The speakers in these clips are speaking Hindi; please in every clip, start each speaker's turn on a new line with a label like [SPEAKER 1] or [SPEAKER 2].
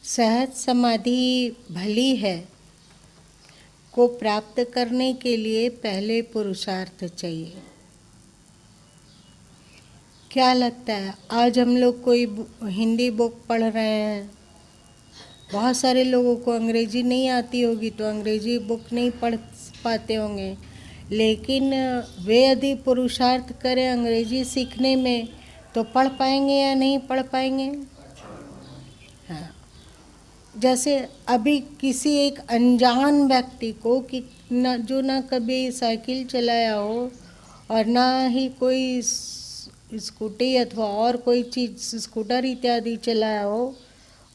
[SPEAKER 1] सहज समाधि भली है को प्राप्त करने के लिए पहले पुरुषार्थ चाहिए। क्या लगता है, आज हम लोग कोई हिंदी बुक पढ़ रहे हैं, बहुत सारे लोगों को अंग्रेजी नहीं आती होगी तो अंग्रेजी बुक नहीं पढ़ पाते होंगे, लेकिन वे यदि पुरुषार्थ करें अंग्रेजी सीखने में तो पढ़ पाएंगे या नहीं पढ़ पाएंगे? हाँ, जैसे अभी किसी एक अनजान व्यक्ति को कि जो ना कभी साइकिल चलाया हो और ना ही कोई स्कूटी अथवा और कोई चीज़ स्कूटर इत्यादि चलाया हो,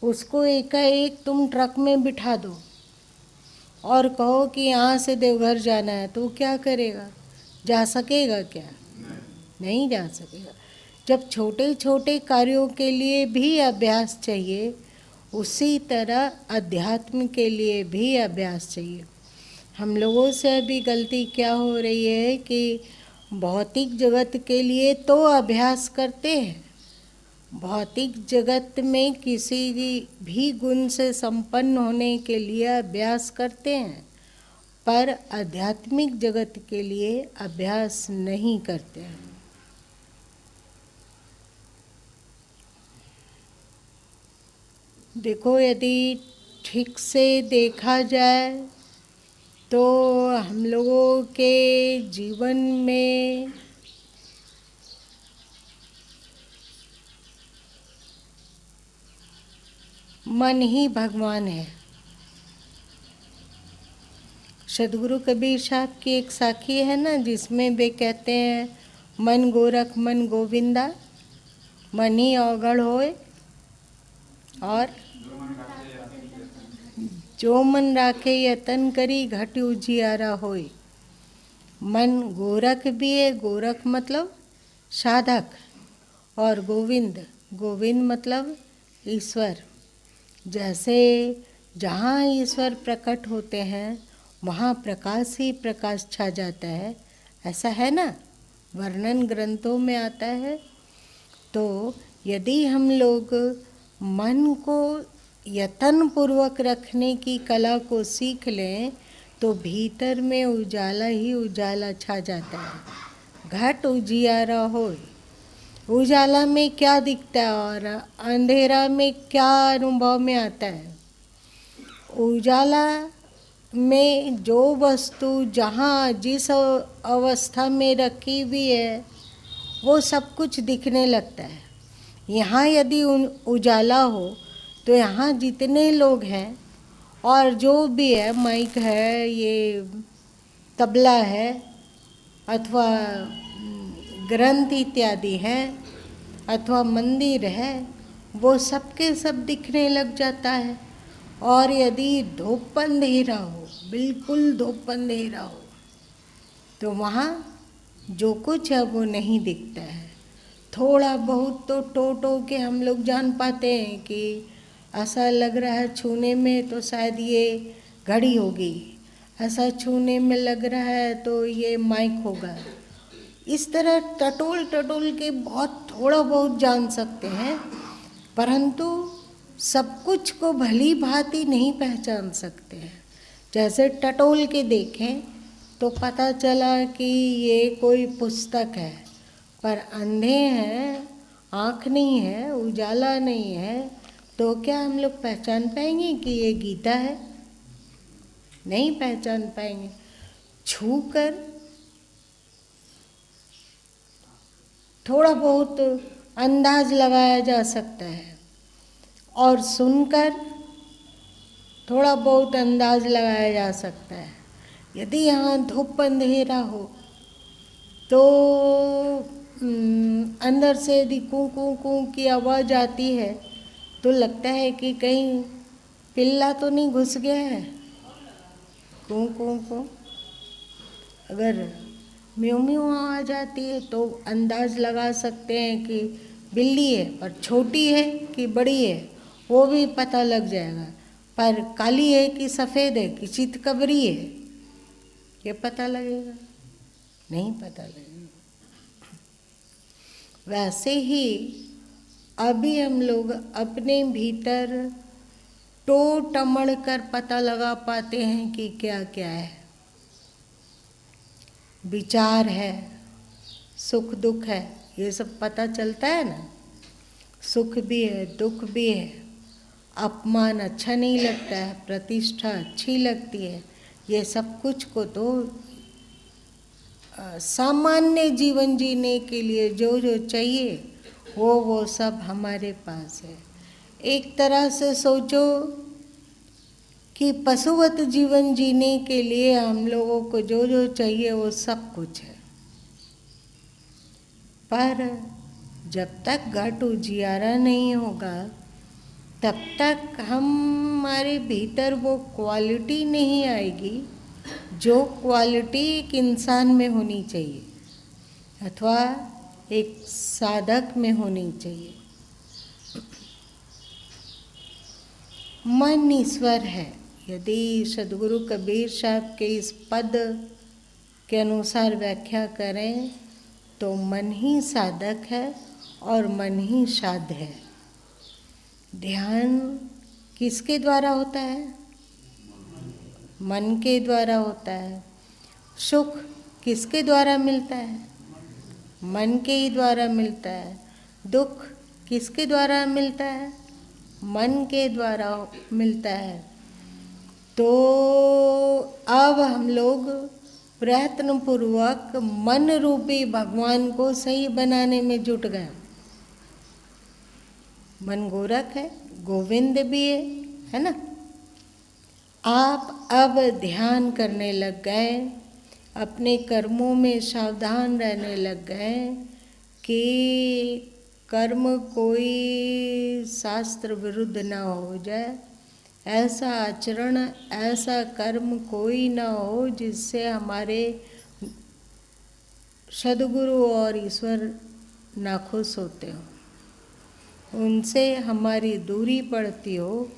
[SPEAKER 1] उसको एकाएक तुम ट्रक में बिठा दो और कहो कि यहाँ से देवघर जाना है, तो क्या करेगा? जा सकेगा क्या? नहीं जा सकेगा। जब छोटे छोटे कार्यों के लिए भी अभ्यास चाहिए, उसी तरह अध्यात्म के लिए भी अभ्यास चाहिए। हम लोगों से अभी गलती क्या हो रही है कि भौतिक जगत के लिए तो अभ्यास करते हैं, भौतिक जगत में किसी भी गुण से संपन्न होने के लिए अभ्यास करते हैं, पर आध्यात्मिक जगत के लिए अभ्यास नहीं करते हैं। देखो, यदि ठीक से देखा जाए तो हम लोगों के जीवन में मन ही भगवान है। सदगुरु कबीर साहब की एक साखी है ना, जिसमें वे कहते हैं, मन गोरख मन गोविंदा, मन ही अवगढ़ होए और जो मन राखे यतन करी घट उजियारा होए। मन गोरख भी है, गोरख मतलब साधक, और गोविंद, गोविंद मतलब ईश्वर। जैसे जहाँ ईश्वर प्रकट होते हैं वहाँ प्रकाश ही प्रकाश छा जाता है, ऐसा है ना, वर्णन ग्रंथों में आता है। तो यदि हम लोग मन को यत्न पूर्वक रखने की कला को सीख लें तो भीतर में उजाला ही उजाला छा जाता है। घट उजियारा होए, उजाला में क्या दिखता है और अंधेरा में क्या अनुभव में आता है? उजाला में जो वस्तु जहाँ जिस अवस्था में रखी हुई है वो सब कुछ दिखने लगता है। यहाँ यदि उजाला हो तो यहाँ जितने लोग हैं और जो भी है, माइक है, ये तबला है अथवा ग्रंथ इत्यादि हैं अथवा मंदिर है, वो सबके सब दिखने लग जाता है। और यदि धूप अंधेरा हो, बिल्कुल धूप अंधेरा हो, तो वहाँ जो कुछ है वो नहीं दिखता है। थोड़ा बहुत तो टो के हम लोग जान पाते हैं कि ऐसा लग रहा है छूने में तो शायद ये घड़ी होगी, ऐसा छूने में लग रहा है तो ये माइक होगा। इस तरह टटोल के बहुत थोड़ा बहुत जान सकते हैं, परंतु सब कुछ को भली भांति नहीं पहचान सकते हैं। जैसे टटोल के देखें तो पता चला कि ये कोई पुस्तक है, पर अंधे हैं, आँख नहीं है, उजाला नहीं है, तो क्या हम लोग पहचान पाएंगे कि ये गीता है? नहीं पहचान पाएंगे। छू कर थोड़ा बहुत अंदाज लगाया जा सकता है और सुनकर थोड़ा बहुत अंदाज लगाया जा सकता है। यदि यहाँ धूप अंधेरा हो तो अंदर से यदि कू कू कू की आवाज़ आती है तो लगता है कि कहीं पिल्ला तो नहीं घुस गया है। कू कू कू, अगर म्यू म्यू आवाज़ आती है तो अंदाज लगा सकते हैं कि बिल्ली है, पर छोटी है कि बड़ी है वो भी पता लग जाएगा। पर काली है कि सफ़ेद है कि चितकबरी है, ये पता लगेगा? नहीं पता लगेगा। वैसे ही अभी हम लोग अपने भीतर टोट टमड़ कर पता लगा पाते हैं कि क्या क्या है। विचार है, सुख दुख है, ये सब पता चलता है ना। सुख भी है, दुख भी है, अपमान अच्छा नहीं लगता है, प्रतिष्ठा अच्छी लगती है, ये सब कुछ को तो सामान्य जीवन जीने के लिए जो जो चाहिए वो सब हमारे पास है। एक तरह से सोचो कि पशुवत जीवन जीने के लिए हम लोगों को जो जो चाहिए वो सब कुछ है। पर जब तक घट उजियारा नहीं होगा तब तक हमारे भीतर वो क्वालिटी नहीं आएगी जो क्वालिटी एक इंसान में होनी चाहिए अथवा एक साधक में होनी चाहिए। मन ईश्वर है। यदि सद्गुरु कबीर साहब के इस पद के अनुसार व्याख्या करें तो मन ही साधक है और मन ही साध्य है। ध्यान किसके द्वारा होता है? मन के द्वारा होता है। सुख किसके द्वारा मिलता है? मन के ही द्वारा मिलता है। दुख किसके द्वारा मिलता है? मन के द्वारा मिलता है। तो अब हम लोग प्रयत्नपूर्वक मन रूपी भगवान को सही बनाने में जुट गए। मन गोरख है, गोविंद भी है ना। आप अब ध्यान करने लग गए, अपने कर्मों में सावधान रहने लग गए कि कर्म कोई शास्त्र विरुद्ध ना हो जाए, ऐसा आचरण, ऐसा कर्म कोई ना हो जिससे हमारे सद्गुरु और ईश्वर नाखुश होते हो, उनसे हमारी दूरी पड़ती हो।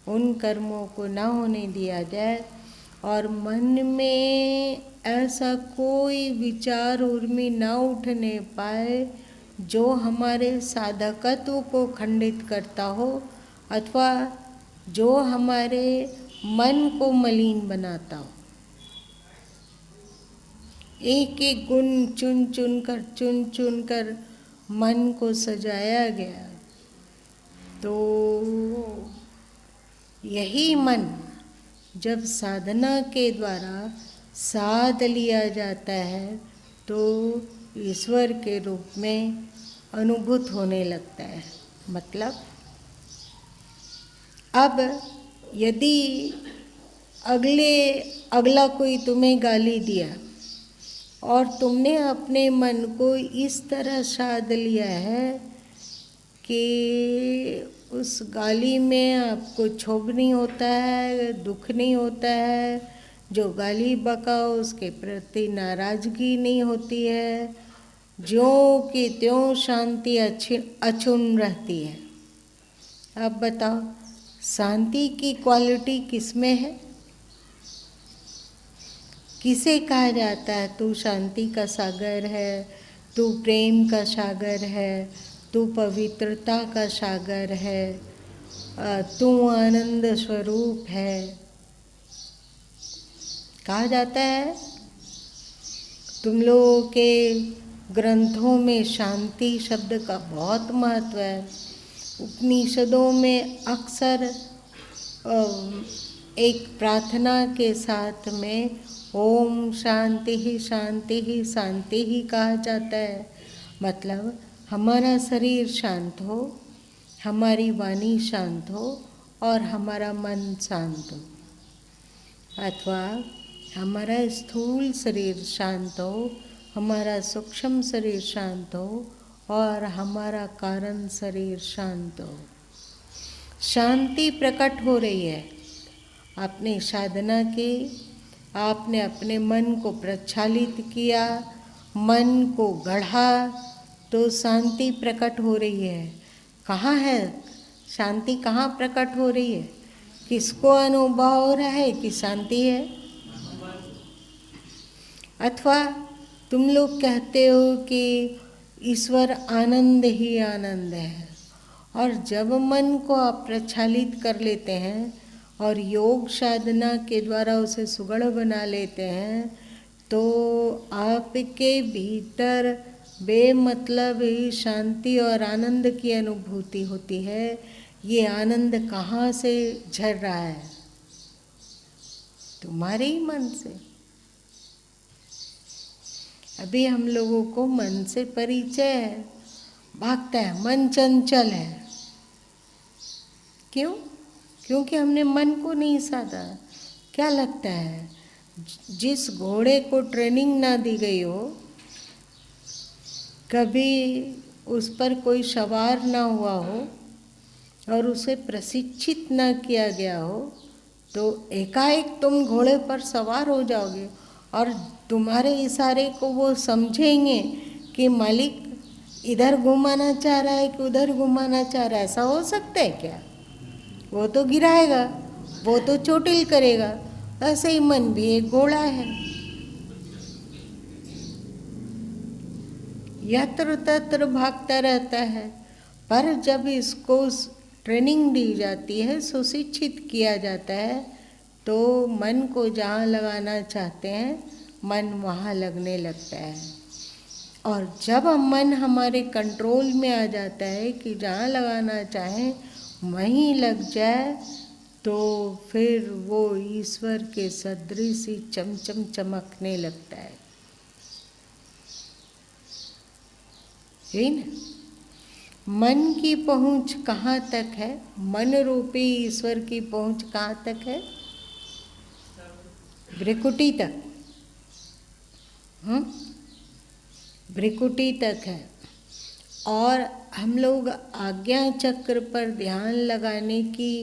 [SPEAKER 1] उन कर्मों को ना होने दिया जाए और मन में ऐसा कोई विचार उर्मी ना उठने पाए जो हमारे साधकत्व को खंडित करता हो अथवा जो हमारे मन को मलिन बनाता हो। एक एक गुण चुन चुन कर मन को सजाया गया। तो यही मन जब साधना के द्वारा साध लिया जाता है तो ईश्वर के रूप में अनुभूत होने लगता है। मतलब अब यदि अगला कोई तुम्हें गाली दिया और तुमने अपने मन को इस तरह साध लिया है कि उस गाली में आपको क्षोभ नहीं होता है, दुख नहीं होता है, जो गाली बका उसके प्रति नाराज़गी नहीं होती है, ज्यों की त्यों शांति अक्षुण्ण रहती है। अब बताओ शांति की क्वालिटी किस में है? किसे कहा जाता है तू शांति का सागर है, तू प्रेम का सागर है, तू पवित्रता का सागर है, तू आनंद स्वरूप है, कहा जाता है। तुम लोगों के ग्रंथों में शांति शब्द का बहुत महत्व है। उपनिषदों में अक्सर एक प्रार्थना के साथ में ओम शांति ही शांति ही शांति ही कहा जाता है। मतलब हमारा शरीर शांत हो, हमारी वाणी शांत हो और हमारा मन शांत हो, अथवा हमारा स्थूल शरीर शांत हो, हमारा सूक्ष्म शरीर शांत हो और हमारा कारण शरीर शांत हो। शांति प्रकट हो रही है। आपने साधना की, आपने अपने मन को प्रक्षालित किया, मन को गढ़ा, तो शांति प्रकट हो रही है। कहाँ है शांति? कहाँ प्रकट हो रही है? किसको अनुभव हो रहा है कि शांति है? अथवा तुम लोग कहते हो कि ईश्वर आनंद ही आनंद है और जब मन को आप प्रक्षालित कर लेते हैं और योग साधना के द्वारा उसे सुगढ़ बना लेते हैं, तो आपके भीतर बेमतलब ही शांति और आनंद की अनुभूति होती है। ये आनंद कहाँ से झर रहा है? तुम्हारे ही मन से। अभी हम लोगों को मन से परिचय है, भागता है, मन चंचल है। क्यों? क्योंकि हमने मन को नहीं साधा। क्या लगता है, जिस घोड़े को ट्रेनिंग ना दी गई हो, कभी उस पर कोई सवार ना हुआ हो और उसे प्रशिक्षित ना किया गया हो, तो एकाएक तुम घोड़े पर सवार हो जाओगे और तुम्हारे इशारे को वो समझेंगे कि मालिक इधर घुमाना चाह रहा है कि उधर घुमाना चाह रहा है। ऐसा हो सकता है क्या? वो तो गिराएगा, वो तो चोटिल करेगा। ऐसे ही मन भी एक घोड़ा है, यत्र तत्र भागता रहता है। पर जब इसको ट्रेनिंग दी जाती है, सुशिक्षित किया जाता है, तो मन को जहाँ लगाना चाहते हैं, मन वहाँ लगने लगता है। और जब मन हमारे कंट्रोल में आ जाता है कि जहाँ लगाना चाहें वहीं लग जाए, तो फिर वो ईश्वर के सदृश ही चमचम चमकने लगता है। यही ना? मन की पहुँच कहाँ तक है? मन रूपी ईश्वर की पहुँच कहाँ तक है? भ्रिकुटी तक। भ्रिकुटी तक है। और हम लोग आज्ञा चक्र पर ध्यान लगाने की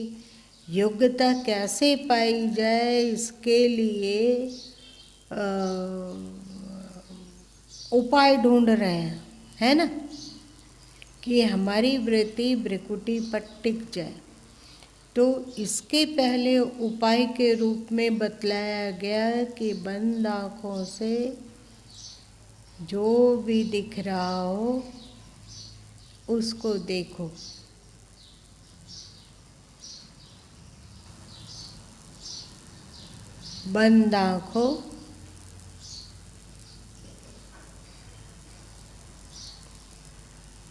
[SPEAKER 1] योग्यता कैसे पाई जाए, इसके लिए उपाय ढूंढ रहे हैं, है ना? कि हमारी वृत्ति भ्रिकुटी पर टिक जाए। तो इसके पहले उपाय के रूप में बतलाया गया कि बंद आँखों से जो भी दिख रहा हो उसको देखो। बंद आँखों,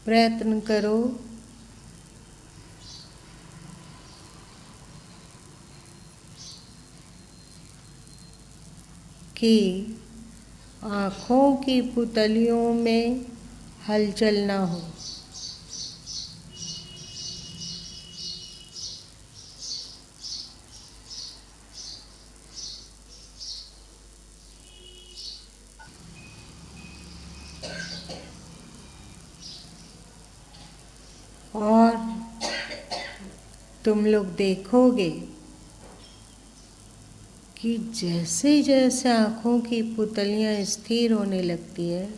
[SPEAKER 1] प्रयत्न करो कि आँखों की पुतलियों में हलचल ना हो। और तुम लोग देखोगे कि जैसे जैसे आँखों की पुतलियाँ स्थिर होने लगती है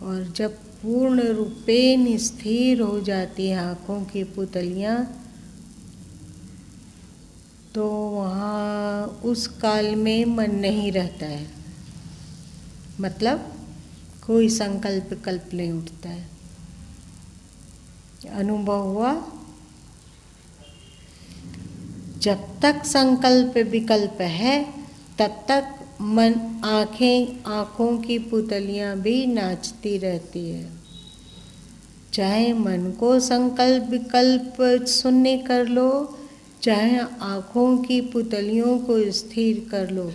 [SPEAKER 1] और जब पूर्ण रूपेण स्थिर हो जाती है आँखों की पुतलियाँ, तो वहाँ उस काल में मन नहीं रहता है। मतलब कोई संकल्प कल्प नहीं उठता है। अनुभव हुआ? जब तक संकल्प विकल्प है तब तक मन आँखों की पुतलियाँ भी नाचती रहती है। चाहे मन को संकल्प विकल्प शून्य कर लो, चाहे आँखों की पुतलियों को स्थिर कर लो,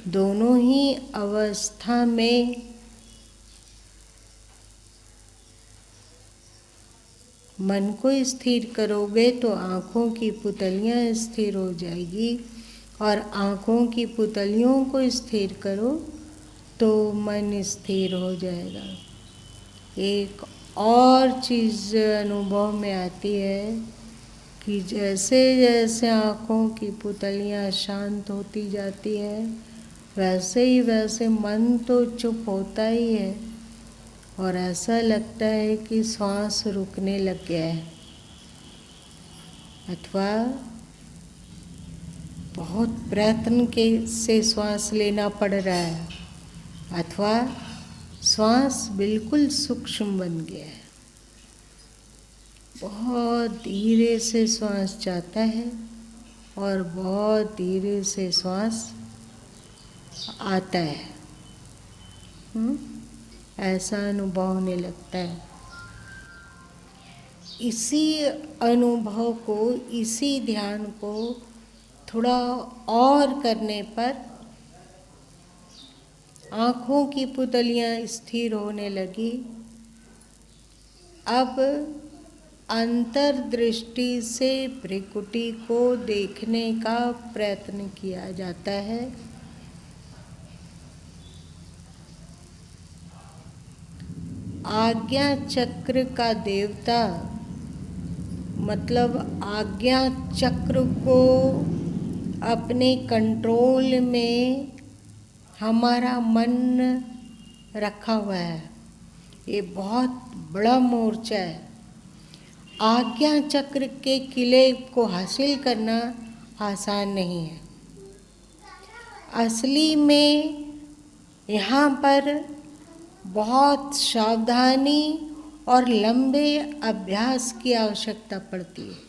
[SPEAKER 1] दोनों ही अवस्था में मन को स्थिर करोगे तो आँखों की पुतलियाँ स्थिर हो जाएगी, और आँखों की पुतलियों को स्थिर करो तो मन स्थिर हो जाएगा। एक और चीज़ अनुभव में आती है कि जैसे जैसे आँखों की पुतलियाँ शांत होती जाती है, वैसे ही वैसे मन तो चुप होता ही है और ऐसा लगता है कि श्वास रुकने लग गया है, अथवा बहुत प्रयत्न से श्वास लेना पड़ रहा है, अथवा श्वास बिल्कुल सूक्ष्म बन गया है। बहुत धीरे से श्वास जाता है और बहुत धीरे से श्वास आता है। ऐसा अनुभव होने लगता है। इसी अनुभव को, इसी ध्यान को थोड़ा और करने पर आँखों की पुतलियाँ स्थिर होने लगी। अब अंतर्दृष्टि से भ्रिकुटी को देखने का प्रयत्न किया जाता है। आज्ञा चक्र का देवता मतलब आज्ञा चक्र को अपने कंट्रोल में हमारा मन रखा हुआ है। ये बहुत बड़ा मोर्चा है। आज्ञा चक्र के किले को हासिल करना आसान नहीं है। असली में यहाँ पर बहुत सावधानी और लंबे अभ्यास की आवश्यकता पड़ती है।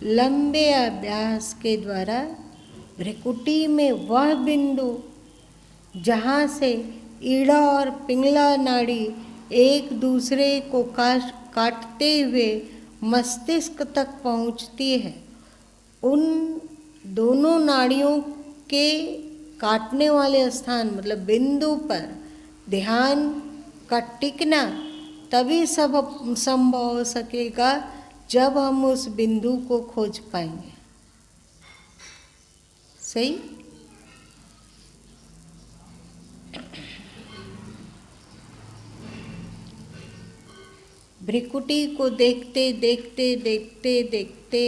[SPEAKER 1] लंबे अभ्यास के द्वारा भ्रिकुटी में वह बिंदु जहाँ से ईड़ा और पिंगला नाड़ी एक दूसरे को काटते हुए मस्तिष्क तक पहुँचती है, उन दोनों नाड़ियों के काटने वाले स्थान मतलब बिंदु पर ध्यान का टिकना तभी संभव हो सकेगा जब हम उस बिंदु को खोज पाएंगे। सही? भ्रिकुटी को देखते देखते देखते देखते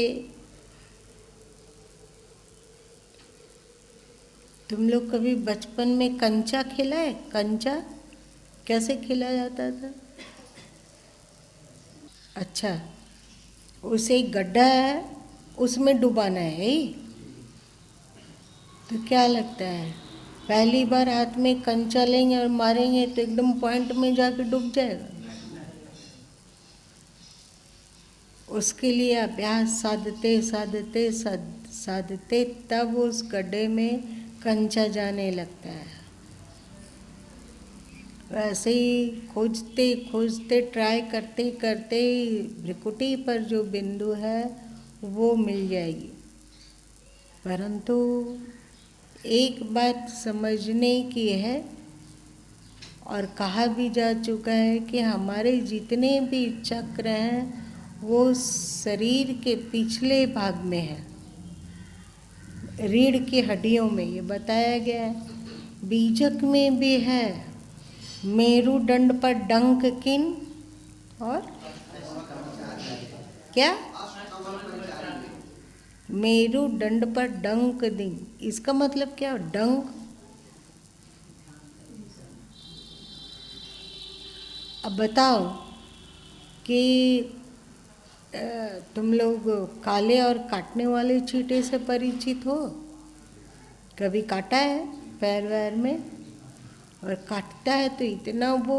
[SPEAKER 1] तुम लोग कभी बचपन में कंचा खेला है? कंचा कैसे खेला जाता था? अच्छा, उसे गड्ढा है, उसमें डुबाना है। तो क्या लगता है, पहली बार हाथ में कंचा लेंगे और मारेंगे तो एकदम पॉइंट में जाके डूब जाएगा? उसके लिए अभ्यास साधते साधते साधते तब उस गड्ढे में कंचा जाने लगता है। वैसे ही खोजते खोजते ट्राई करते करते भ्रिकुटी पर जो बिंदु है वो मिल जाएगी। परंतु एक बात समझने की है और कहा भी जा चुका है कि हमारे जितने भी चक्र हैं वो शरीर के पिछले भाग में है, रीढ़ की हड्डियों में, ये बताया गया है। बीजक में भी है, मेरुदंड पर डंक किन और क्या, मेरुदंड पर डंक दिन, इसका मतलब क्या? डंक। अब बताओ कि तुम लोग काले और काटने वाले चींटे से परिचित हो? कभी काटा है पैर वैर में? और काटता है तो इतना वो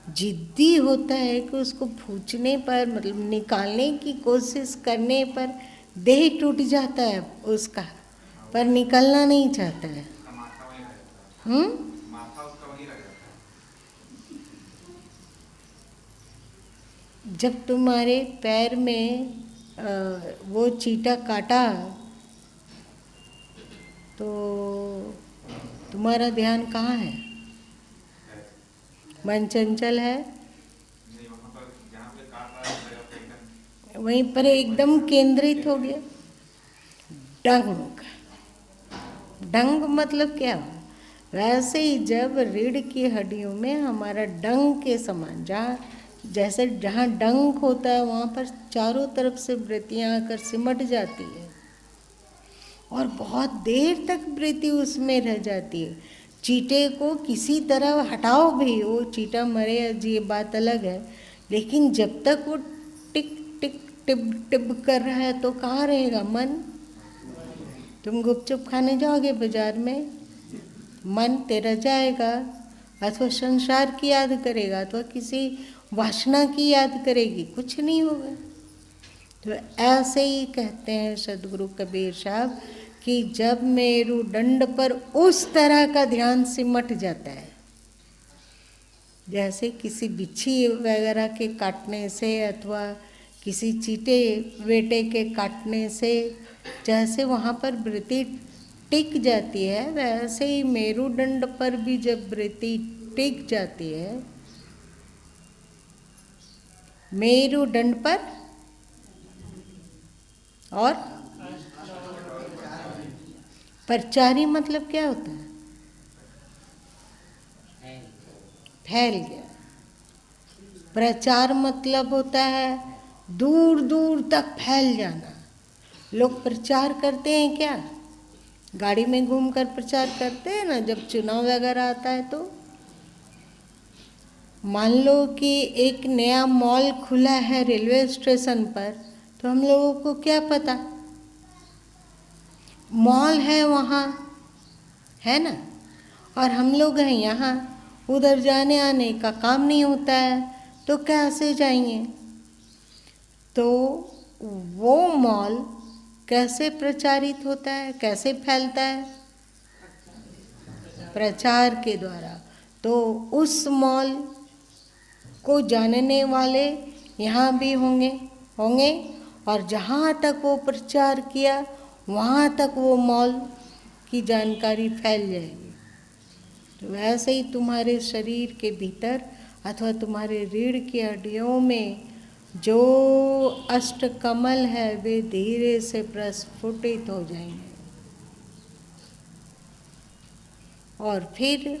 [SPEAKER 1] जिद्दी होता है कि उसको पूछने पर मतलब निकालने की कोशिश करने पर देह टूट जाता है उसका, पर निकलना नहीं चाहता है। जब तुम्हारे पैर में वो चींटा काटा तो तुम्हारा ध्यान कहाँ है? मन चंचल है? वहीं पर एकदम केंद्रित हो गया। डंक, डंक मतलब क्या? वैसे ही जब रीढ़ की हड्डियों में हमारा डंक के समान, जहाँ डंक होता है वहाँ पर चारों तरफ से वृत्तियाँ आकर सिमट जाती है और बहुत देर तक वृत्ति उसमें रह जाती है। चींटे को किसी तरह हटाओ भी, वो चींटा मरे ये बात अलग है, लेकिन जब तक वो टिक टिक टिप टिप कर रहा है तो कहाँ रहेगा मन? तुम गुपचुप खाने जाओगे बाजार में, मन तेरा जाएगा अथवा संसार की याद करेगा अथवा किसी वासना की याद करेगी, कुछ नहीं होगा। तो ऐसे ही कहते हैं सदगुरु कबीर साहब कि जब मेरुदंड पर उस तरह का ध्यान सिमट जाता है, जैसे किसी बिच्छी वगैरह के काटने से अथवा किसी चीटे वेटे के काटने से जैसे वहाँ पर वृत्ति टिक जाती है, वैसे ही मेरुदंड पर भी जब वृत्ति टिक जाती है, मेरुदंड पर और प्रचारी मतलब क्या होता है? फैल गया। प्रचार मतलब होता है दूर दूर तक फैल जाना। लोग प्रचार करते हैं क्या? गाड़ी में घूमकर प्रचार करते हैं ना, जब चुनाव वगैरह आता है तो। मान लो कि एक नया मॉल खुला है रेलवे स्टेशन पर, तो हम लोगों को क्या पता, मॉल है वहाँ, है ना, और हम लोग हैं यहाँ, उधर जाने आने का काम नहीं होता है, तो कैसे जाएंगे? तो वो मॉल कैसे प्रचारित होता है, कैसे फैलता है? प्रचार के द्वारा। तो उस मॉल को जानने वाले यहाँ भी होंगे और जहाँ तक वो प्रचार किया वहाँ तक वो मॉल की जानकारी फैल जाएगी। तो वैसे ही तुम्हारे शरीर के भीतर अथवा तुम्हारे रीढ़ की हड्डियों में जो अष्टकमल है वे धीरे से प्रस्फुटित हो जाएंगे और फिर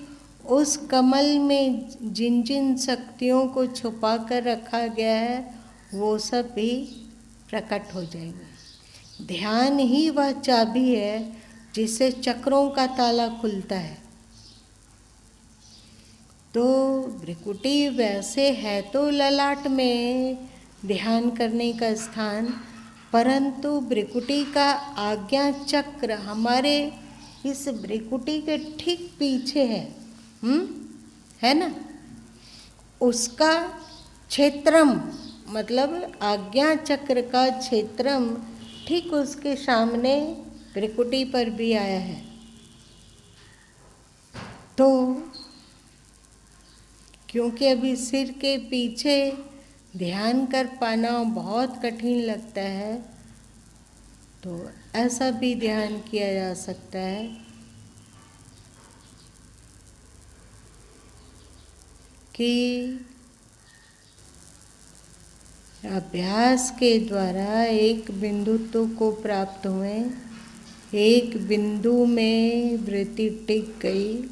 [SPEAKER 1] उस कमल में जिन जिन शक्तियों को छुपा कर रखा गया है वो सब भी प्रकट हो जाएंगे। ध्यान ही वह चाबी है जिससे चक्रों का ताला खुलता है। तो भ्रिकुटी वैसे है तो ललाट में ध्यान करने का स्थान, परंतु भ्रिकुटी का आज्ञा चक्र हमारे इस भ्रिकुटी के ठीक पीछे है, है ना। उसका क्षेत्रम मतलब आज्ञा चक्र का क्षेत्रम ठीक उसके सामने भ्रिकुटी पर भी आया है। तो क्योंकि अभी सिर के पीछे ध्यान कर पाना बहुत कठिन लगता है, तो ऐसा भी ध्यान किया जा सकता है कि अभ्यास के द्वारा एक बिंदुत्व को प्राप्त हुए, एक बिंदु में वृत्ति टिक गई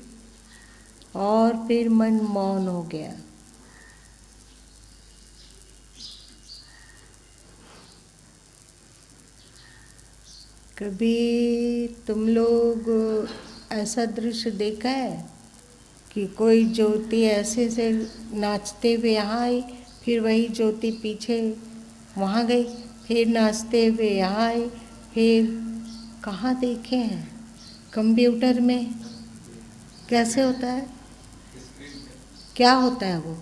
[SPEAKER 1] और फिर मन मौन हो गया। कभी तुम लोग ऐसा दृश्य देखा है कि कोई ज्योति ऐसे से नाचते हुए यहाँ आई, फिर वही ज्योति पीछे वहाँ गई, फिर नाचते हुए यहाँ आई, फिर कहाँ देखे हैं? कंप्यूटर में कैसे होता है? क्या होता है वो?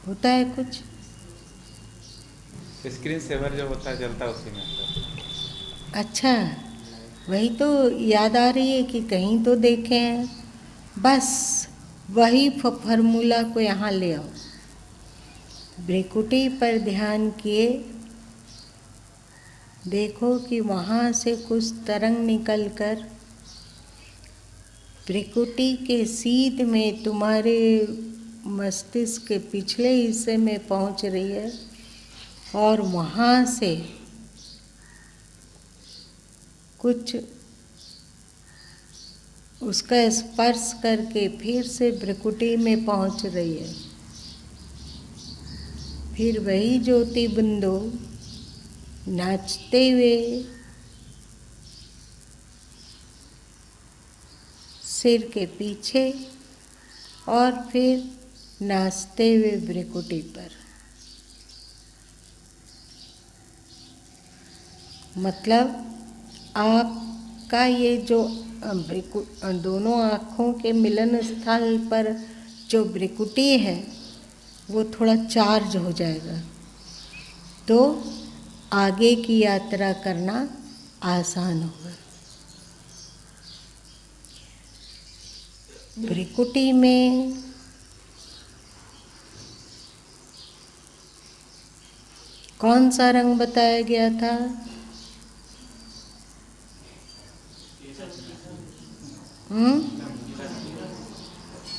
[SPEAKER 1] होता है कुछ
[SPEAKER 2] स्क्रीन सेवर जो होता है जलता है उसी में होता है।
[SPEAKER 1] अच्छा, वही तो याद आ रही है कि कहीं तो देखे हैं। बस वही फॉर्मूला को यहाँ ले आओ। भ्रिकुटी पर ध्यान किए, देखो कि वहाँ से कुछ तरंग निकलकर भ्रिकुटी के सीध में तुम्हारे मस्तिष्क के पिछले हिस्से में पहुँच रही है और वहाँ से कुछ उसका स्पर्श करके फिर से भ्रिकुटी में पहुँच रही है। फिर वही ज्योति बिंदु नाचते हुए सिर के पीछे और फिर नाचते हुए भ्रिकुटी पर। मतलब आपका ये जो दोनों आँखों के मिलन स्थल पर जो भ्रिकुटी है वो थोड़ा चार्ज हो जाएगा, तो आगे की यात्रा करना आसान होगा। भ्रिकुटी में कौन सा रंग बताया गया था?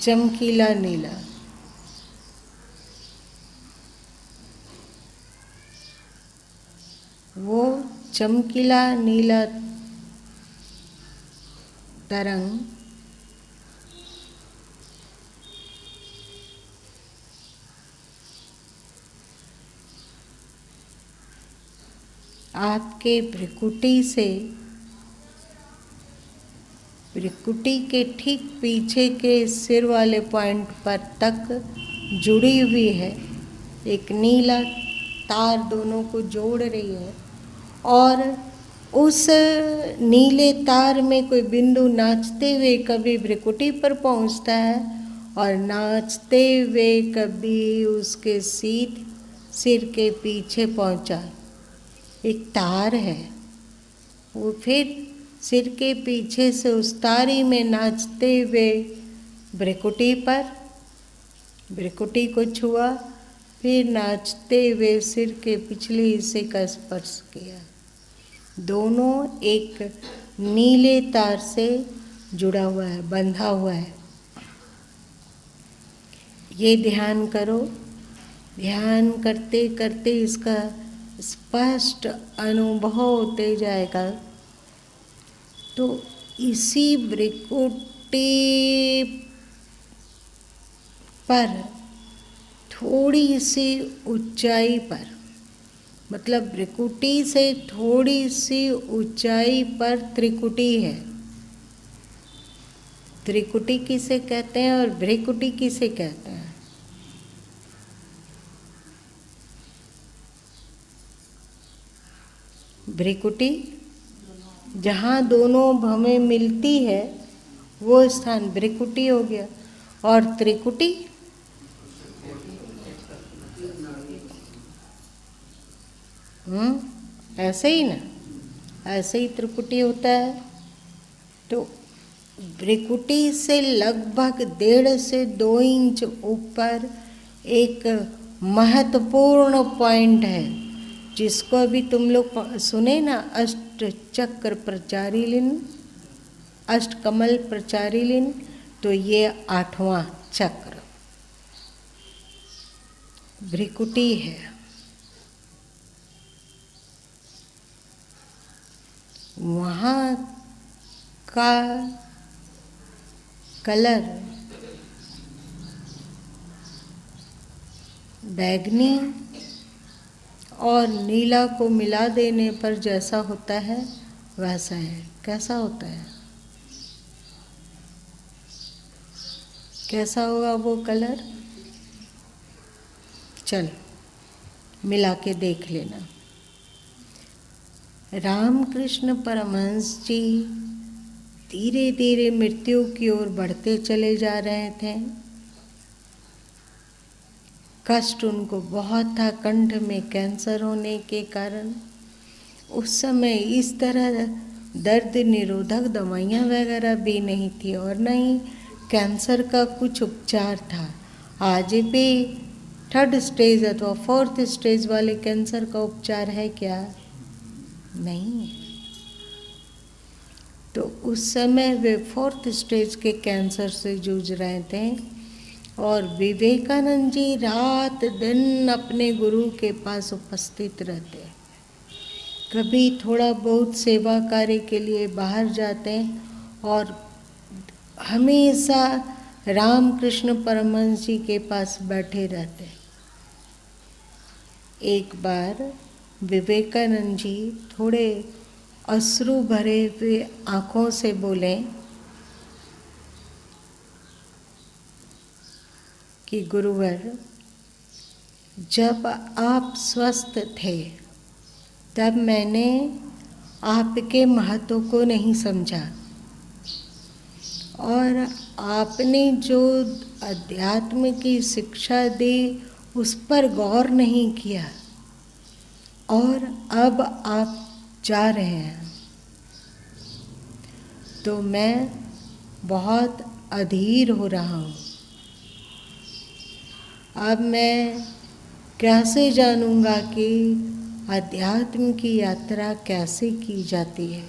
[SPEAKER 1] चमकीला नीला। वो चमकीला नीला तरंग आपके भ्रिकुटी के ठीक पीछे के सिर वाले पॉइंट पर तक जुड़ी हुई है। एक नीला तार दोनों को जोड़ रही है और उस नीले तार में कोई बिंदु नाचते हुए कभी भ्रिकुटी पर पहुंचता है और नाचते हुए कभी उसके सिर के पीछे पहुंचा। एक तार है, वो फिर सिर के पीछे से उस तारी में नाचते हुए भ्रिकुटी को छुआ, फिर नाचते हुए सिर के पिछले हिस्से का स्पर्श किया। दोनों एक नीले तार से जुड़ा हुआ है, बंधा हुआ है। ये ध्यान करो। ध्यान करते करते इसका स्पष्ट अनुभव होते जाएगा। तो इसी भ्रिकुटी पर थोड़ी सी ऊंचाई पर, मतलब भ्रिकुटी से थोड़ी सी ऊंचाई पर त्रिकुटी है। त्रिकुटी किसे कहते हैं और भ्रिकुटी किसे कहते हैं? भ्रिकुटी जहाँ दोनों भवें मिलती है वो स्थान भ्रिकुटी हो गया। और त्रिकुटी ऐसे ही ना, ऐसे ही त्रिकुटी होता है। तो भ्रिकुटी से लगभग 1.5 से 2 इंच ऊपर एक महत्वपूर्ण पॉइंट है, जिसको अभी तुम लोग सुने ना, अष्टचक्र प्रचारी लिंग, अष्टकमल प्रचारी लिंग। तो ये 8वां चक्र भ्रिकुटी है। वहाँ का कलर बैगनी और नीला को मिला देने पर जैसा होता है वैसा है। कैसा होता है? कैसा होगा वो कलर? चल मिला के देख लेना। रामकृष्ण परमहंस जी धीरे धीरे मृत्यु की ओर बढ़ते चले जा रहे थे। कष्ट उनको बहुत था कंठ में कैंसर होने के कारण। उस समय इस तरह दर्द निरोधक दवाइयाँ वगैरह भी नहीं थी और न ही कैंसर का कुछ उपचार था। आज भी 3rd स्टेज अथवा 4th स्टेज वाले कैंसर का उपचार है क्या? नहीं है। तो उस समय वे 4th स्टेज के कैंसर से जूझ रहे थे और विवेकानंद जी रात दिन अपने गुरु के पास उपस्थित रहते। कभी थोड़ा बहुत सेवा कार्य के लिए बाहर जाते और हमेशा रामकृष्ण परमहंस जी के पास बैठे रहते। एक बार विवेकानंद जी थोड़े अश्रु भरे हुए आँखों से बोले कि गुरुवर, जब आप स्वस्थ थे तब मैंने आपके महत्व को नहीं समझा, और आपने जो अध्यात्म की शिक्षा दी उस पर गौर नहीं किया, और अब आप जा रहे हैं। तो मैं बहुत अधीर हो रहा हूँ। अब मैं कैसे जानूँगा कि अध्यात्म की यात्रा कैसे की जाती है।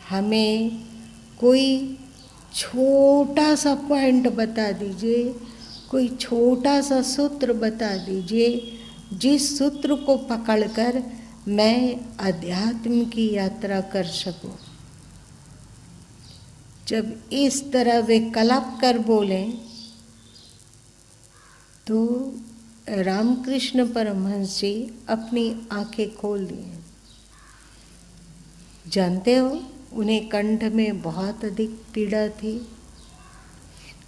[SPEAKER 1] हमें कोई छोटा सा पॉइंट बता दीजिए, कोई छोटा सा सूत्र बता दीजिए, जिस सूत्र को पकड़कर मैं अध्यात्म की यात्रा कर सकूं। जब इस तरह वे कलप कर बोले तो रामकृष्ण परमहंस जी अपनी आंखें खोल दिए। जानते हो, उन्हें कंठ में बहुत अधिक पीड़ा थी।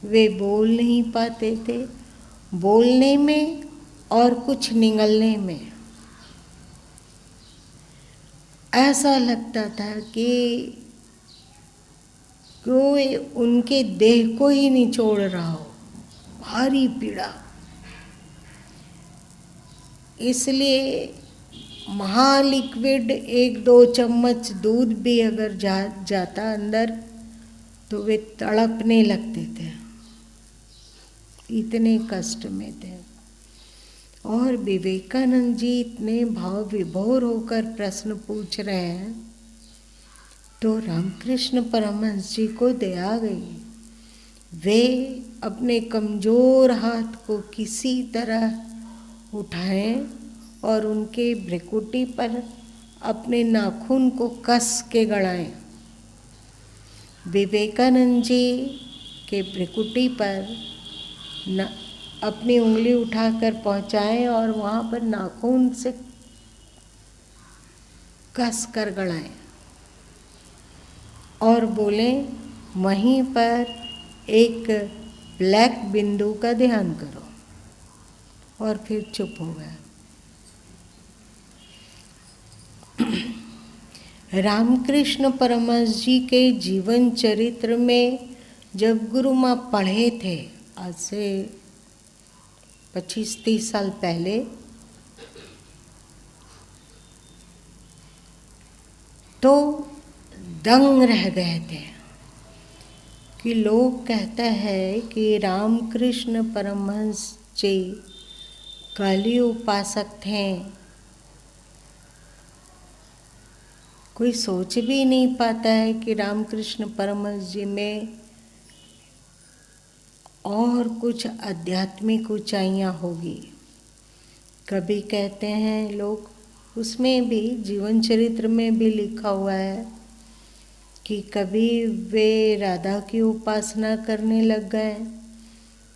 [SPEAKER 1] वे बोल नहीं पाते थे, बोलने में और कुछ निगलने में ऐसा लगता था कि कोई उनके देह को ही निचोड़ रहा हो, भारी पीड़ा। इसलिए महालिक्विड 1-2 चम्मच दूध भी अगर जाता अंदर तो वे तड़पने लगते थे, इतने कष्ट में थे। और विवेकानंद जी इतने भाव विभोर होकर प्रश्न पूछ रहे हैं तो रामकृष्ण परमहंस जी को दया गई। वे अपने कमजोर हाथ को किसी तरह उठाएं और उनके भ्रिकुटी पर अपने नाखून को कस के गड़ाएं। विवेकानंद जी के भ्रिकुटी पर अपनी उंगली उठाकर पहुंचाएं और वहाँ पर नाखून से कस कर गड़ाएं और बोले, वहीं पर एक ब्लैक बिंदु का ध्यान करो, और फिर चुप हो गया। रामकृष्ण परमहंस जी के जीवन चरित्र में जब गुरु माँ पढ़े थे, आज से 25-30 साल पहले, तो दंग रह गए थे कि लोग कहते हैं कि रामकृष्ण परमहंस जी काली उपासक थे। कोई सोच भी नहीं पाता है कि रामकृष्ण परमहंस जी में और कुछ आध्यात्मिक ऊंचाइयाँ होगी। कभी कहते हैं लोग, उसमें भी जीवन चरित्र में भी लिखा हुआ है कि कभी वे राधा की उपासना करने लग गए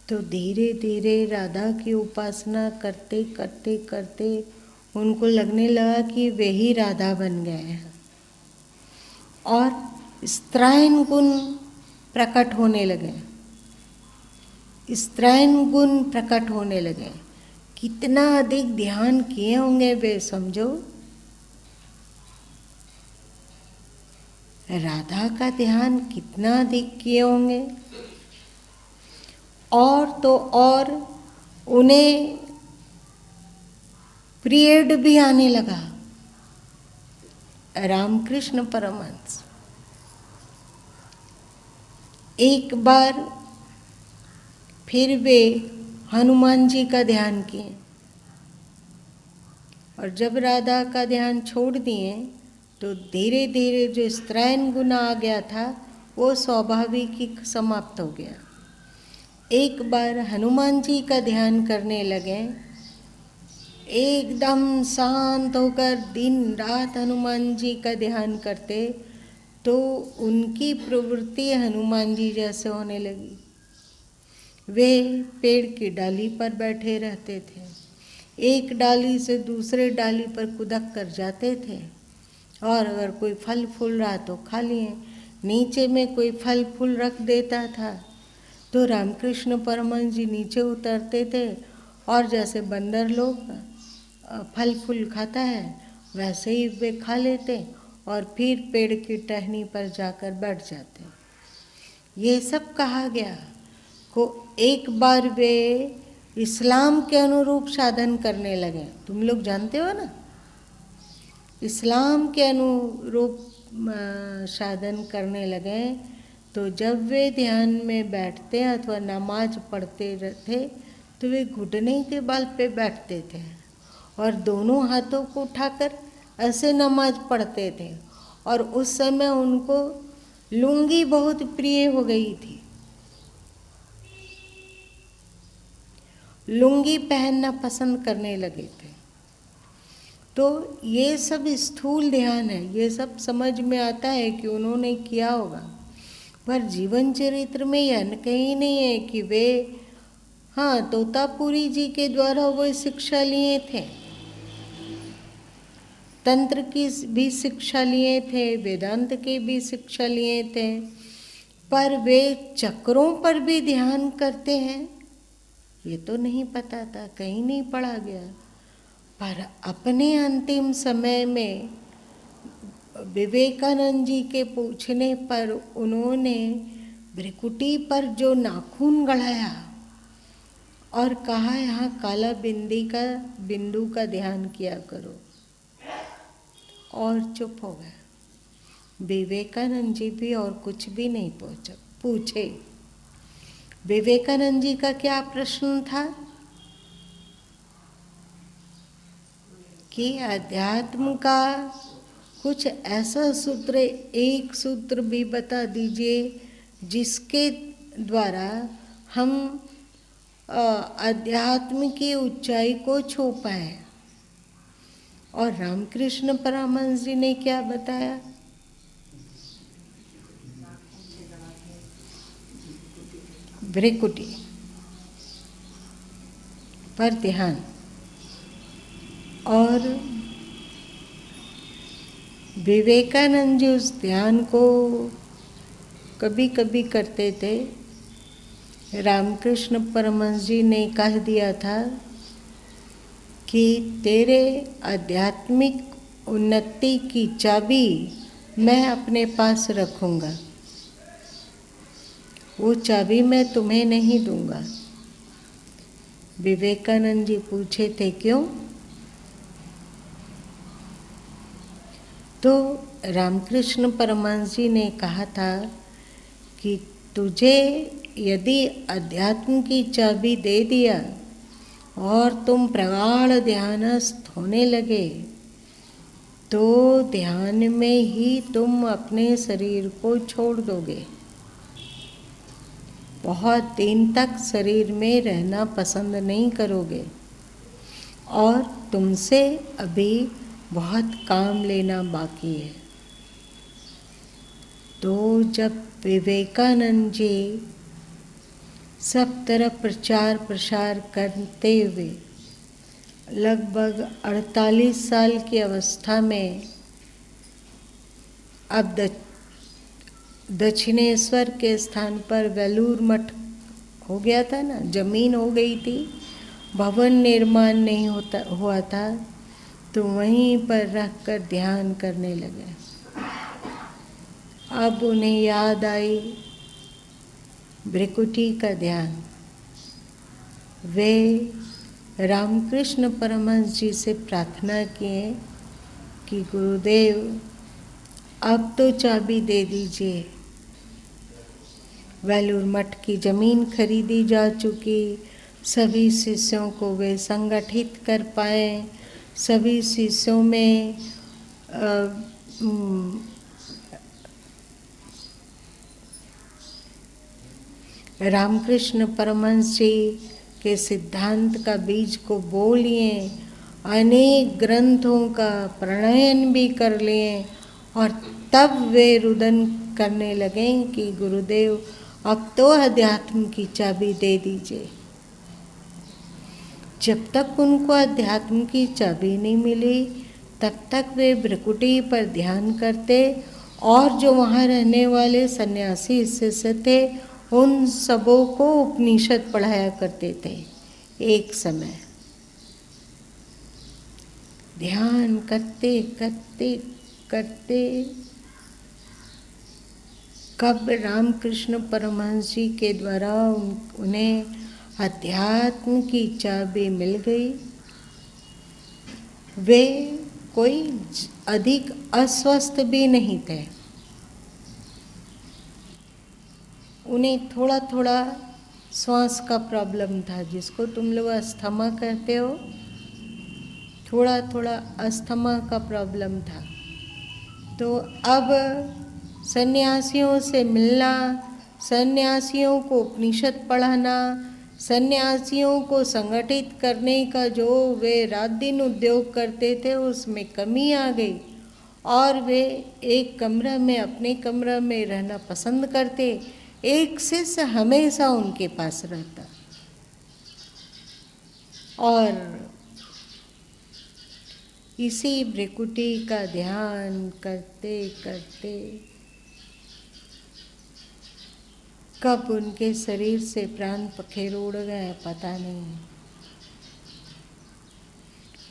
[SPEAKER 1] तो धीरे धीरे राधा की उपासना करते करते करते उनको लगने लगा कि वे ही राधा बन गए हैं और स्त्रायन गुण प्रकट होने लगे। स्त्रायन गुण प्रकट होने लगे। कितना अधिक ध्यान किए होंगे वे, समझो। राधा का ध्यान कितना अधिक किए होंगे। और तो और उन्हें पीरियड भी आने लगा। रामकृष्ण परमहंस एक बार फिर वे हनुमान जी का ध्यान किए, और जब राधा का ध्यान छोड़ दिए तो धीरे धीरे जो स्त्रायन गुण आ गया था वो स्वाभाविक ही समाप्त हो गया। एक बार हनुमान जी का ध्यान करने लगे, एकदम शांत होकर दिन रात हनुमान जी का ध्यान करते तो उनकी प्रवृत्ति हनुमान जी जैसे होने लगी। वे पेड़ की डाली पर बैठे रहते थे, एक डाली से दूसरे डाली पर कुदक कर जाते थे, और अगर कोई फल फूल रहा तो खा लिए। नीचे में कोई फल फूल रख देता था तो रामकृष्ण परमहंस जी नीचे उतरते थे, और जैसे बंदर लोग फल फूल खाता है वैसे ही वे खा लेते और फिर पेड़ की टहनी पर जाकर बैठ जाते। ये सब कहा गया को एक बार वे इस्लाम के अनुरूप साधन करने लगे। तुम लोग जानते हो ना, इस्लाम के अनुरूप साधन करने लगे तो जब वे ध्यान में बैठते अथवा नमाज पढ़ते रहते तो वे घुटने के बल पे बैठते थे और दोनों हाथों को उठाकर ऐसे नमाज पढ़ते थे। और उस समय उनको लुंगी बहुत प्रिय हो गई थी, लुंगी पहनना पसंद करने लगे थे। तो ये सब स्थूल ध्यान है, ये सब समझ में आता है कि उन्होंने किया होगा, पर जीवन चरित्र में यह कहीं नहीं है कि वे, हाँ, तोतापुरी जी के द्वारा वो शिक्षा लिए थे, तंत्र की भी शिक्षा लिए थे, वेदांत की भी शिक्षा लिए थे, पर वे चक्रों पर भी ध्यान करते हैं ये तो नहीं पता था, कहीं नहीं पढ़ा गया। पर अपने अंतिम समय में विवेकानंद जी के पूछने पर उन्होंने भ्रिकुटी पर जो नाखून गढ़ाया और कहा यहाँ काला बिंदु का ध्यान किया करो, और चुप हो गए। विवेकानंद जी भी और कुछ भी नहीं पूछे। विवेकानंद जी का क्या प्रश्न था कि अध्यात्म का कुछ ऐसा सूत्र, एक सूत्र भी बता दीजिए जिसके द्वारा हम अध्यात्म की ऊंचाई को छू पाए। और रामकृष्ण परमहंस जी ने क्या बताया? भ्रिकुटी पर ध्यान। और विवेकानंद जी उस ध्यान को कभी कभी करते थे। रामकृष्ण परमहंस जी ने कह दिया था कि तेरे आध्यात्मिक उन्नति की चाबी मैं अपने पास रखूँगा, वो चाबी मैं तुम्हें नहीं दूंगा। विवेकानंद जी पूछे थे क्यों? तो रामकृष्ण परमहंस जी ने कहा था कि तुझे यदि अध्यात्म की चाबी दे दिया और तुम प्रगाढ़ ध्यानस्थ होने लगे तो ध्यान में ही तुम अपने शरीर को छोड़ दोगे, बहुत दिन तक शरीर में रहना पसंद नहीं करोगे और तुमसे अभी बहुत काम लेना बाकी है। तो जब विवेकानंद जी सब तरफ प्रचार प्रसार करते हुए लगभग 48 साल की अवस्था में अब दक्षिणेश्वर के स्थान पर वेलूर मठ हो गया था ना, जमीन हो गई थी, भवन निर्माण नहीं हुआ था, तो वहीं पर रखकर ध्यान करने लगे। अब उन्हें याद आई भ्रिकुटी का ध्यान। वे रामकृष्ण परमहंस जी से प्रार्थना किए कि गुरुदेव अब तो चाबी दे दीजिए। वेलूर मठ की जमीन खरीदी जा चुकी, सभी शिष्यों को वे संगठित कर पाए, सभी शिष्यों में रामकृष्ण परमहंस जी के सिद्धांत का बीज को बो लिए, अनेक ग्रंथों का प्रणयन भी कर लिए और तब वे रुदन करने लगे कि गुरुदेव अब तो अध्यात्म की चाबी दे दीजिए। जब तक उनको अध्यात्म की चाबी नहीं मिली तब तक वे भ्रिकुटी पर ध्यान करते और जो वहाँ रहने वाले सन्यासी शिष्य थे उन सबों को उपनिषद पढ़ाया करते थे। एक समय ध्यान करते करते करते कब रामकृष्ण परमहंस जी के द्वारा उन्हें अध्यात्म की चाबी मिल गई, वे कोई अधिक अस्वस्थ भी नहीं थे। उन्हें थोड़ा थोड़ा श्वास का प्रॉब्लम था, जिसको तुम लोग अस्थमा कहते हो, थोड़ा थोड़ा अस्थमा का प्रॉब्लम था। तो अब सन्यासियों से मिलना, सन्यासियों को उपनिषद पढ़ाना, सन्यासियों को संगठित करने का जो वे रात दिन उद्योग करते थे, उसमें कमी आ गई और वे एक कमरा में, अपने कमरा में रहना पसंद करते। एक शिष्य हमेशा उनके पास रहता और इसी भृकुटी का ध्यान करते करते कब उनके शरीर से प्राण पखेर उड़ गए पता नहीं।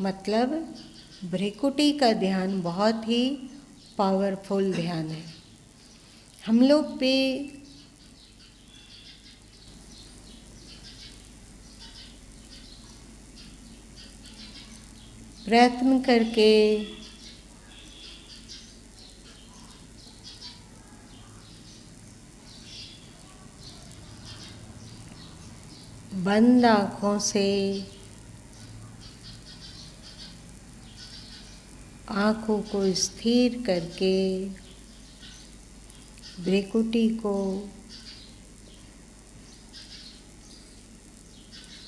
[SPEAKER 1] मतलब भृकुटी का ध्यान बहुत ही पावरफुल ध्यान है। हम लोग पे प्रयत्न करके बंद आँखों से आँखों को स्थिर करके भृकुटी को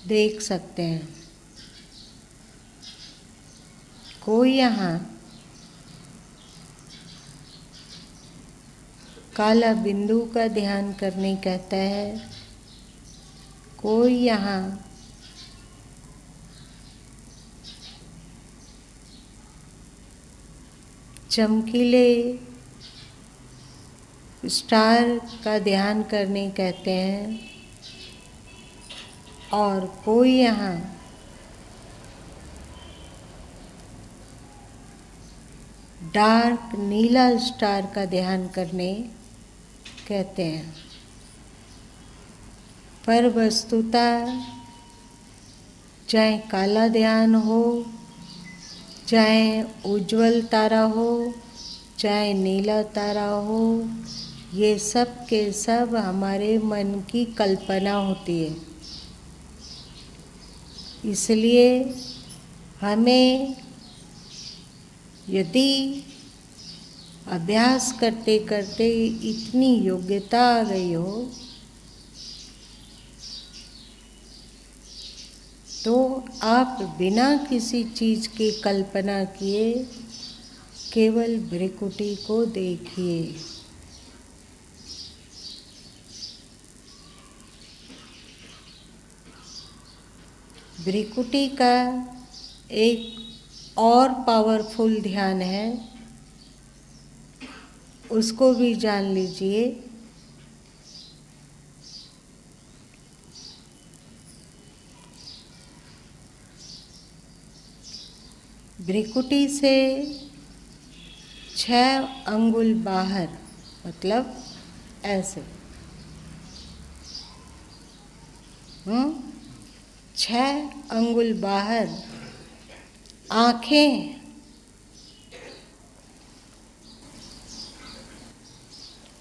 [SPEAKER 1] देख सकते हैं। कोई यहाँ काला बिंदु का ध्यान करने कहता है, कोई यहाँ चमकीले स्टार का ध्यान करने कहते हैं और कोई यहाँ डार्क नीला स्टार का ध्यान करने कहते हैं। पर वस्तुतः चाहे काला ध्यान हो, चाहे उज्जवल तारा हो, चाहे नीला तारा हो, ये सब के सब हमारे मन की कल्पना होती है। इसलिए हमें यदि अभ्यास करते करते इतनी योग्यता आ गई हो तो आप बिना किसी चीज़ की कल्पना किए केवल भृकुटी को देखिए। भृकुटी का एक और पावरफुल ध्यान है, उसको भी जान लीजिए। भृकुटी से 6 अंगुल बाहर, मतलब ऐसे 6 अंगुल बाहर आँखें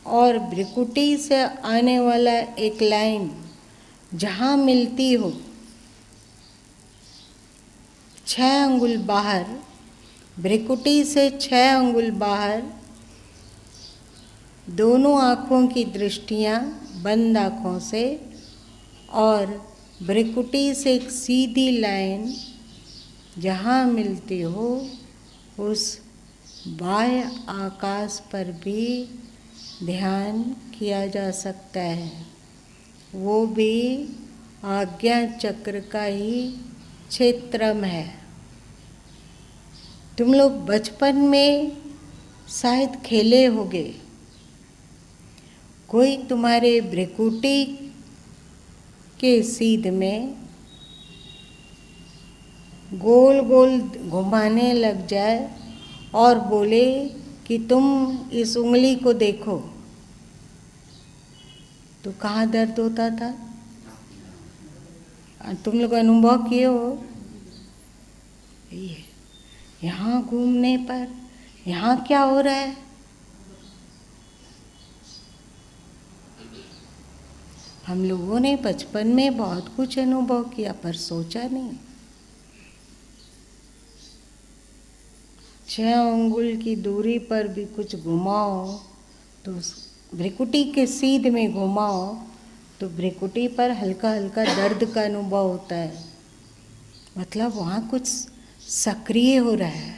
[SPEAKER 1] और भृकुटी से आने वाला एक लाइन जहाँ मिलती हो, 6 अंगुल बाहर, भृकुटी से 6 अंगुल बाहर, दोनों आँखों की दृष्टियाँ बंद आँखों से और भृकुटी से एक सीधी लाइन जहाँ मिलती हो, उस बाह्य आकाश पर भी ध्यान किया जा सकता है। वो भी आज्ञा चक्र का ही क्षेत्रम है। तुम लोग बचपन में शायद खेले होगे, कोई तुम्हारे भृकुटी के सीध में गोल गोल घुमाने लग जाए और बोले कि तुम इस उंगली को देखो, तो कहाँ दर्द होता था? तुम लोग अनुभव किए हो? ये यहाँ घूमने पर यहाँ क्या हो रहा है? हम लोगों ने बचपन में बहुत कुछ अनुभव किया पर सोचा नहीं। 6 अंगुल की दूरी पर भी कुछ घुमाओ तो भ्रिकुटी के सीध में घुमाओ तो भ्रिकुटी पर हल्का हल्का दर्द का अनुभव होता है। मतलब वहाँ कुछ सक्रिय हो रहा है,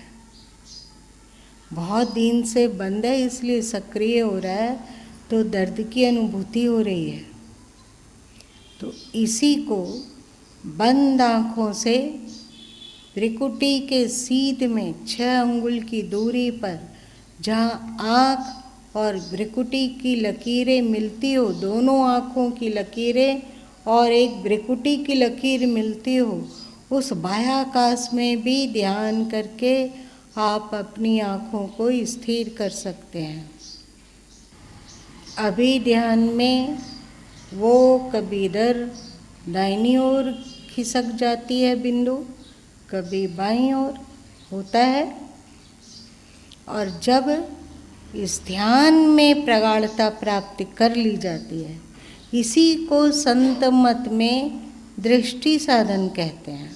[SPEAKER 1] बहुत दिन से बंद है इसलिए सक्रिय हो रहा है, तो दर्द की अनुभूति हो रही है। तो इसी को बंद आँखों से भ्रिकुटी के सीध में 6 अंगुल की दूरी पर जहाँ आँख और भ्रिकुटी की लकीरें मिलती हो, दोनों आँखों की लकीरें और एक भ्रिकुटी की लकीर मिलती हो, उस बाह्याकाश में भी ध्यान करके आप अपनी आँखों को स्थिर कर सकते हैं। अभी ध्यान में वो कभी इधर दाहिनी ओर खिसक जाती है बिंदु, कभी बाईं ओर होता है। और जब इस ध्यान में प्रगाढ़ता प्राप्ति कर ली जाती है, इसी को संत मत में दृष्टि साधन कहते हैं।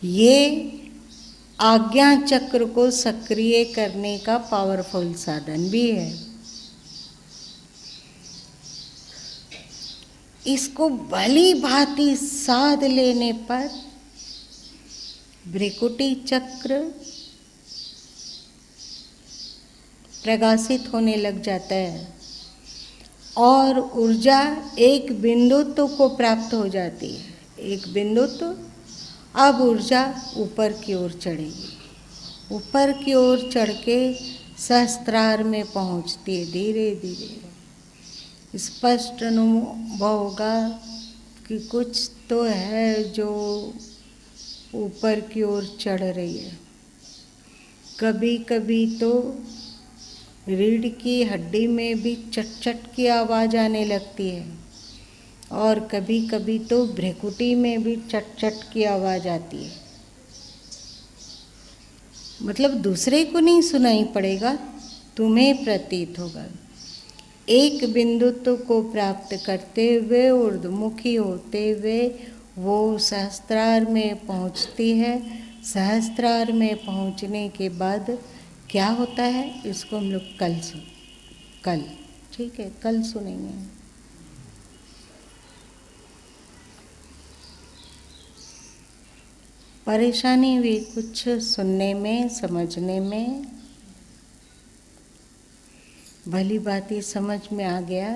[SPEAKER 1] ये आज्ञा चक्र को सक्रिय करने का पावरफुल साधन भी है। इसको भली भांति साध लेने पर भ्रिकुटी चक्र प्रकाशित होने लग जाता है और ऊर्जा एक बिंदुत्व को प्राप्त हो जाती है। एक बिंदुत्व, अब ऊर्जा ऊपर की ओर चढ़ेगी, ऊपर की ओर चढ़ के सहस्त्रार में पहुंचती है। धीरे धीरे स्पष्ट अनुभव होगा कि कुछ तो है जो ऊपर की ओर चढ़ रही है। कभी कभी तो रीढ़ की हड्डी में भी चट चट की आवाज़ आने लगती है और कभी कभी तो भ्रिकुटी में भी चट चट की आवाज़ आती है। मतलब दूसरे को नहीं सुनाई पड़ेगा, तुम्हें प्रतीत होगा। एक बिंदुत्व को प्राप्त करते हुए ऊर्ध्वमुखी होते हुए वो सहस्त्रार में पहुंचती है। सहस्त्रार में पहुंचने के बाद क्या होता है, इसको हम लोग कल ठीक है, कल सुनेंगे। परेशानी हुई कुछ सुनने में, समझने में? भली बात ही समझ में आ गया।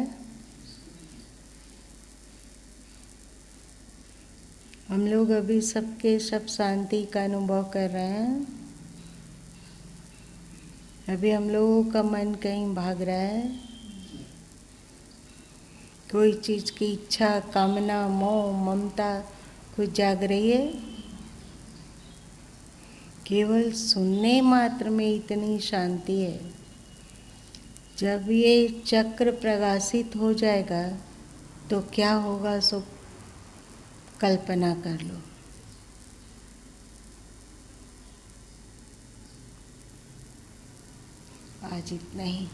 [SPEAKER 1] हम लोग अभी सबके सब शांति का अनुभव कर रहे हैं। अभी हम लोगों का मन कहीं भाग रहा है, कोई चीज़ की इच्छा, कामना, मोह, ममता कुछ जाग रही है। केवल सुनने मात्र में इतनी शांति है। जब ये चक्र प्रकाशित हो जाएगा तो क्या होगा, सो कल्पना कर लो। आज इतना ही।